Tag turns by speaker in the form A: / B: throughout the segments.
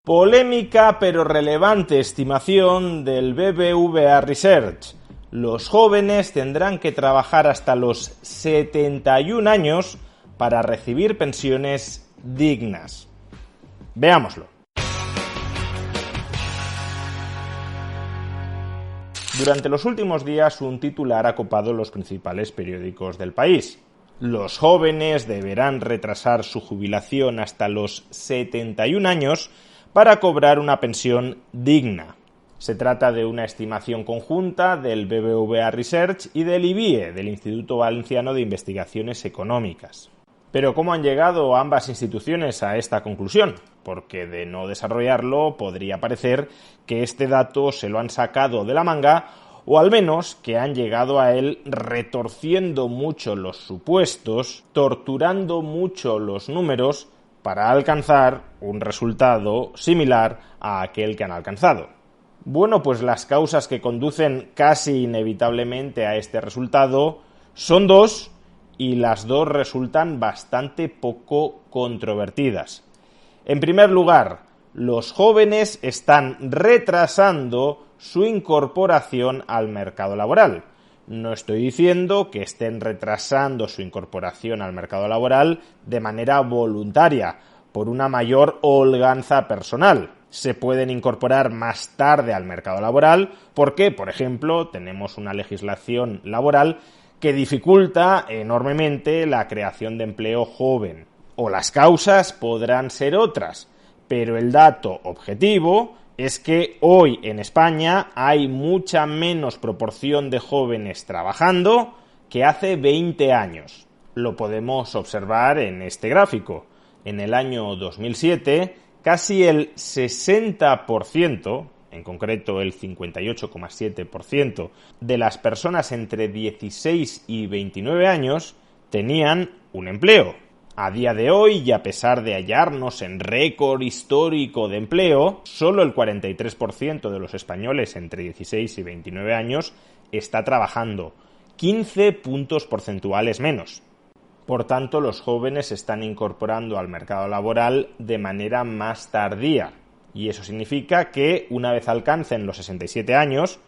A: Polémica pero relevante estimación del BBVA Research. Los jóvenes tendrán que trabajar hasta los 71 años para recibir pensiones dignas. Veámoslo. Durante los últimos días, un titular ha copado los principales periódicos del país. Los jóvenes deberán retrasar su jubilación hasta los 71 años para cobrar una pensión digna. Se trata de una estimación conjunta del BBVA Research y del IBIE, del Instituto Valenciano de Investigaciones Económicas. Pero ¿cómo han llegado ambas instituciones a esta conclusión? Porque de no desarrollarlo podría parecer que este dato se lo han sacado de la manga, o al menos que han llegado a él retorciendo mucho los supuestos, torturando mucho los números, para alcanzar un resultado similar a aquel que han alcanzado. Bueno, pues las causas que conducen casi inevitablemente a este resultado son dos, y las dos resultan bastante poco controvertidas. En primer lugar, los jóvenes están retrasando su incorporación al mercado laboral. No estoy diciendo que estén retrasando su incorporación al mercado laboral de manera voluntaria, por una mayor holganza personal. Se pueden incorporar más tarde al mercado laboral porque, por ejemplo, tenemos una legislación laboral que dificulta enormemente la creación de empleo joven. O las causas podrán ser otras, pero el dato objetivo es que hoy en España hay mucha menos proporción de jóvenes trabajando que hace 20 años. Lo podemos observar en este gráfico. En el año 2007, casi el 60%, en concreto el 58,7% de las personas entre 16 y 29 años tenían un empleo. A día de hoy, y a pesar de hallarnos en récord histórico de empleo, solo el 43% de los españoles entre 16 y 29 años está trabajando, 15 puntos porcentuales menos. Por tanto, los jóvenes se están incorporando al mercado laboral de manera más tardía, y eso significa que una vez alcancen los 67 años,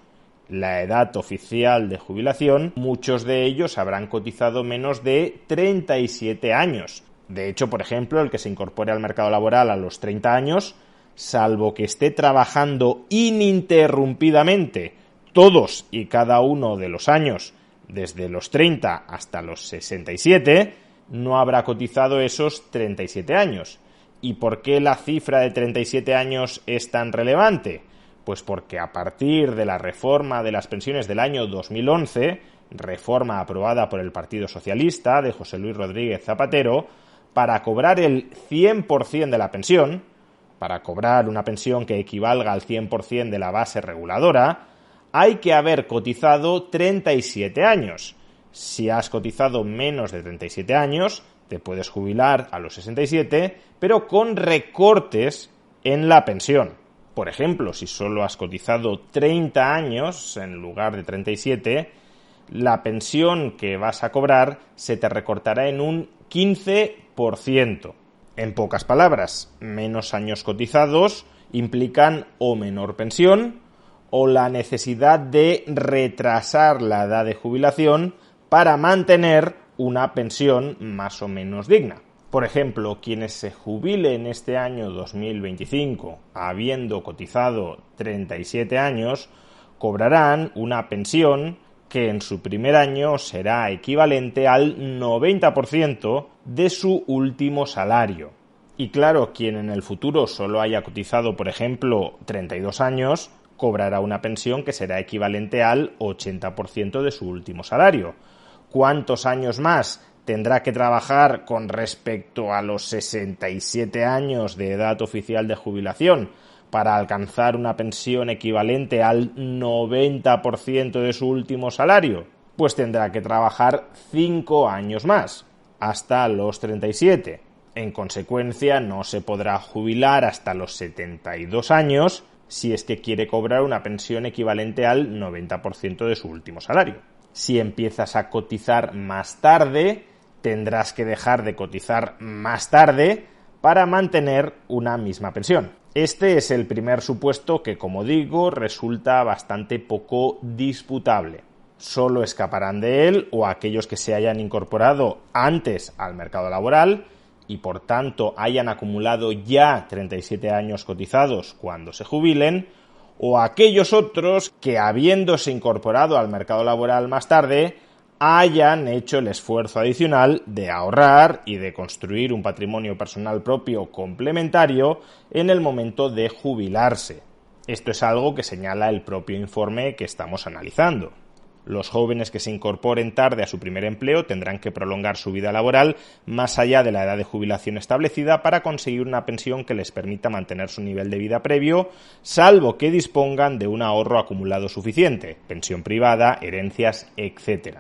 A: la edad oficial de jubilación, muchos de ellos habrán cotizado menos de 37 años. De hecho, por ejemplo, el que se incorpore al mercado laboral a los 30 años, salvo que esté trabajando ininterrumpidamente todos y cada uno de los años, desde los 30 hasta los 67, no habrá cotizado esos 37 años. ¿Y por qué la cifra de 37 años es tan relevante? Pues porque a partir de la reforma de las pensiones del año 2011, reforma aprobada por el Partido Socialista de José Luis Rodríguez Zapatero, para cobrar el 100% de la pensión, para cobrar una pensión que equivalga al 100% de la base reguladora, hay que haber cotizado 37 años. Si has cotizado menos de 37 años, te puedes jubilar a los 67, pero con recortes en la pensión. Por ejemplo, si solo has cotizado 30 años en lugar de 37, la pensión que vas a cobrar se te recortará en un 15%. En pocas palabras, menos años cotizados implican o menor pensión o la necesidad de retrasar la edad de jubilación para mantener una pensión más o menos digna. Por ejemplo, quienes se jubilen este año 2025 habiendo cotizado 37 años, cobrarán una pensión que en su primer año será equivalente al 90% de su último salario. Y claro, quien en el futuro solo haya cotizado, por ejemplo, 32 años, cobrará una pensión que será equivalente al 80% de su último salario. ¿Cuántos años más tendrá que trabajar con respecto a los 67 años de edad oficial de jubilación para alcanzar una pensión equivalente al 90% de su último salario? Pues tendrá que trabajar 5 años más, hasta los 37. En consecuencia, no se podrá jubilar hasta los 72 años si es que quiere cobrar una pensión equivalente al 90% de su último salario. Si empiezas a cotizar más tarde, tendrás que dejar de cotizar más tarde para mantener una misma pensión. Este es el primer supuesto que, como digo, resulta bastante poco disputable. Solo escaparán de él o aquellos que se hayan incorporado antes al mercado laboral y por tanto hayan acumulado ya 37 años cotizados cuando se jubilen, o aquellos otros que, habiéndose incorporado al mercado laboral más tarde, hayan hecho el esfuerzo adicional de ahorrar y de construir un patrimonio personal propio complementario en el momento de jubilarse. Esto es algo que señala el propio informe que estamos analizando. Los jóvenes que se incorporen tarde a su primer empleo tendrán que prolongar su vida laboral más allá de la edad de jubilación establecida para conseguir una pensión que les permita mantener su nivel de vida previo, salvo que dispongan de un ahorro acumulado suficiente, pensión privada, herencias, etc.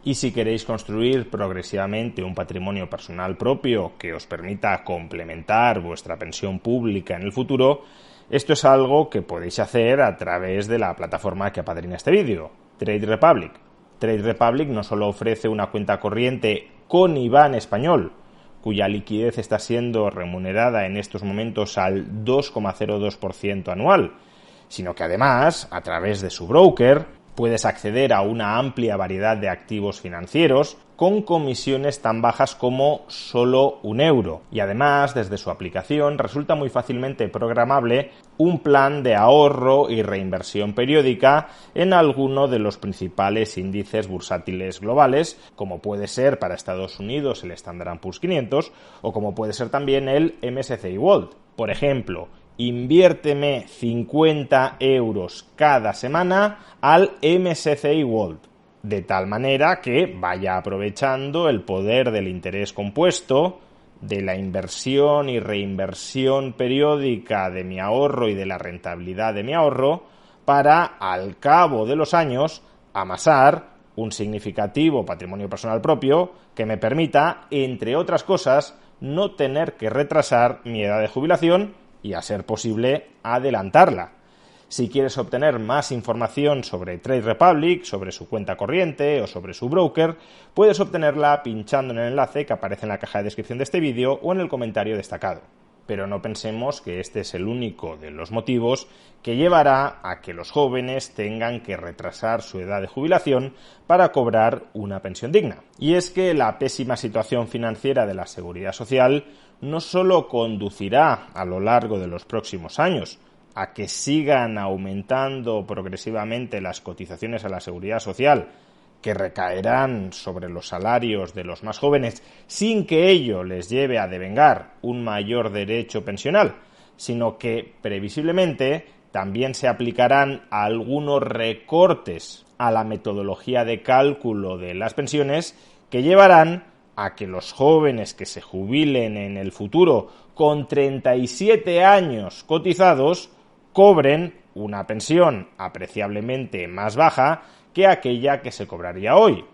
A: Y si queréis construir progresivamente un patrimonio personal propio que os permita complementar vuestra pensión pública en el futuro, esto es algo que podéis hacer a través de la plataforma que apadrina este vídeo, Trade Republic. Trade Republic no solo ofrece una cuenta corriente con IBAN español, cuya liquidez está siendo remunerada en estos momentos al 2,02% anual, sino que además, a través de su broker, puedes acceder a una amplia variedad de activos financieros con comisiones tan bajas como solo €1. Y además, desde su aplicación, resulta muy fácilmente programable un plan de ahorro y reinversión periódica en alguno de los principales índices bursátiles globales, como puede ser para Estados Unidos el Standard & Poor's 500 o como puede ser también el MSCI World. Por ejemplo, inviérteme 50 € cada semana al MSCI World, de tal manera que vaya aprovechando el poder del interés compuesto, de la inversión y reinversión periódica de mi ahorro y de la rentabilidad de mi ahorro, para, al cabo de los años, amasar un significativo patrimonio personal propio que me permita, entre otras cosas, no tener que retrasar mi edad de jubilación y, a ser posible, adelantarla. Si quieres obtener más información sobre Trade Republic, sobre su cuenta corriente o sobre su broker, puedes obtenerla pinchando en el enlace que aparece en la caja de descripción de este vídeo o en el comentario destacado. Pero no pensemos que este es el único de los motivos que llevará a que los jóvenes tengan que retrasar su edad de jubilación para cobrar una pensión digna. Y es que la pésima situación financiera de la Seguridad Social no solo conducirá a lo largo de los próximos años a que sigan aumentando progresivamente las cotizaciones a la Seguridad Social, que recaerán sobre los salarios de los más jóvenes sin que ello les lleve a devengar un mayor derecho pensional, sino que previsiblemente también se aplicarán algunos recortes a la metodología de cálculo de las pensiones que llevarán a que los jóvenes que se jubilen en el futuro con 37 años cotizados cobren una pensión apreciablemente más baja que aquella que se cobraría hoy.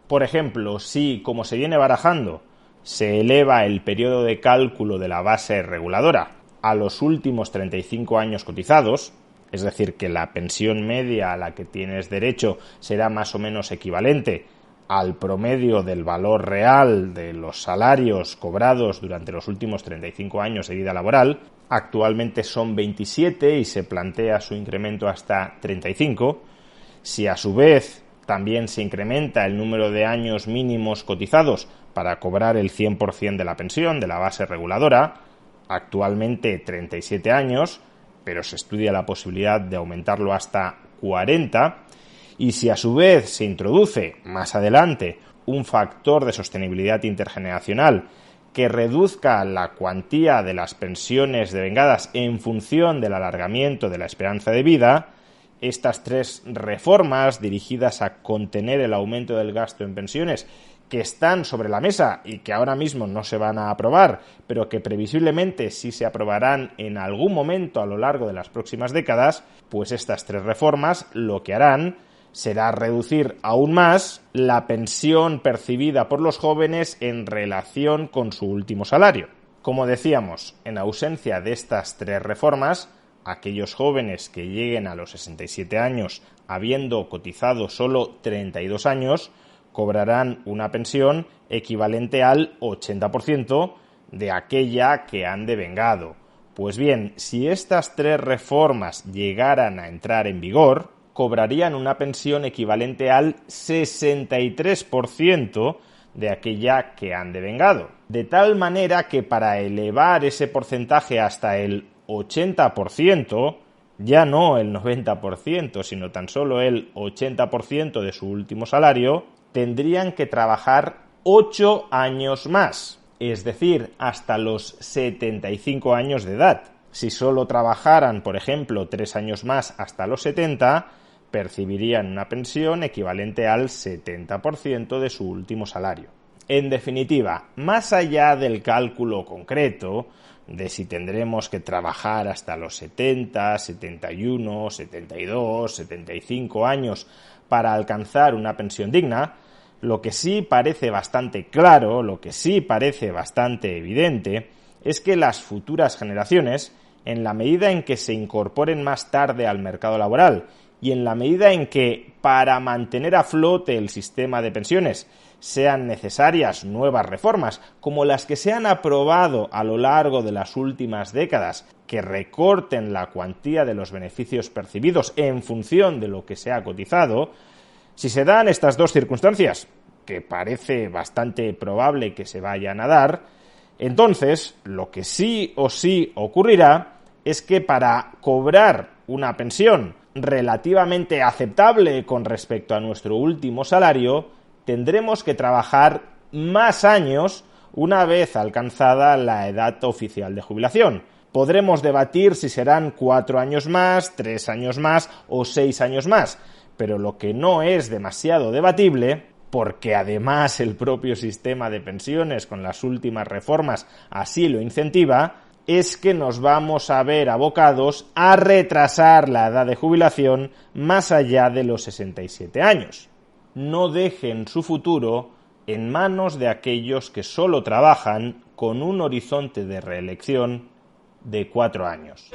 A: Por ejemplo, si, como se viene barajando, se eleva el periodo de cálculo de la base reguladora a los últimos 35 años cotizados, es decir, que la pensión media a la que tienes derecho será más o menos equivalente al promedio del valor real de los salarios cobrados durante los últimos 35 años de vida laboral, actualmente son 27 y se plantea su incremento hasta 35, si a su vez también se incrementa el número de años mínimos cotizados para cobrar el 100% de la pensión de la base reguladora, actualmente 37 años, pero se estudia la posibilidad de aumentarlo hasta 40, y si a su vez se introduce más adelante un factor de sostenibilidad intergeneracional que reduzca la cuantía de las pensiones devengadas en función del alargamiento de la esperanza de vida, estas tres reformas dirigidas a contener el aumento del gasto en pensiones que están sobre la mesa y que ahora mismo no se van a aprobar, pero que previsiblemente sí se aprobarán en algún momento a lo largo de las próximas décadas, pues estas tres reformas lo que harán será reducir aún más la pensión percibida por los jóvenes en relación con su último salario. Como decíamos, en ausencia de estas tres reformas, aquellos jóvenes que lleguen a los 67 años habiendo cotizado solo 32 años, cobrarán una pensión equivalente al 80% de aquella que han devengado, Pues bien, si estas 3 reformas llegaran a entrar en vigor, cobrarían una pensión equivalente al 63% de aquella que han devengado. De tal manera que para elevar ese porcentaje hasta el 80%, ya no el 90%, sino tan solo el 80% de su último salario, tendrían que trabajar 8 años más, es decir, hasta los 75 años de edad. Si solo trabajaran, por ejemplo, 3 años más hasta los 70, percibirían una pensión equivalente al 70% de su último salario. En definitiva, más allá del cálculo concreto de si tendremos que trabajar hasta los 70, 71, 72, 75 años para alcanzar una pensión digna, lo que sí parece bastante claro, lo que sí parece bastante evidente, es que las futuras generaciones, en la medida en que se incorporen más tarde al mercado laboral y en la medida en que, para mantener a flote el sistema de pensiones, sean necesarias nuevas reformas, como las que se han aprobado a lo largo de las últimas décadas, que recorten la cuantía de los beneficios percibidos en función de lo que se ha cotizado, si se dan estas 2 circunstancias, que parece bastante probable que se vayan a dar, entonces lo que sí o sí ocurrirá es que para cobrar una pensión relativamente aceptable con respecto a nuestro último salario, tendremos que trabajar más años una vez alcanzada la edad oficial de jubilación. Podremos debatir si serán 4 años más, 3 años más o 6 años más, pero lo que no es demasiado debatible, porque además el propio sistema de pensiones con las últimas reformas así lo incentiva, es que nos vamos a ver abocados a retrasar la edad de jubilación más allá de los 67 años. No dejen su futuro en manos de aquellos que solo trabajan con un horizonte de reelección de 4 años.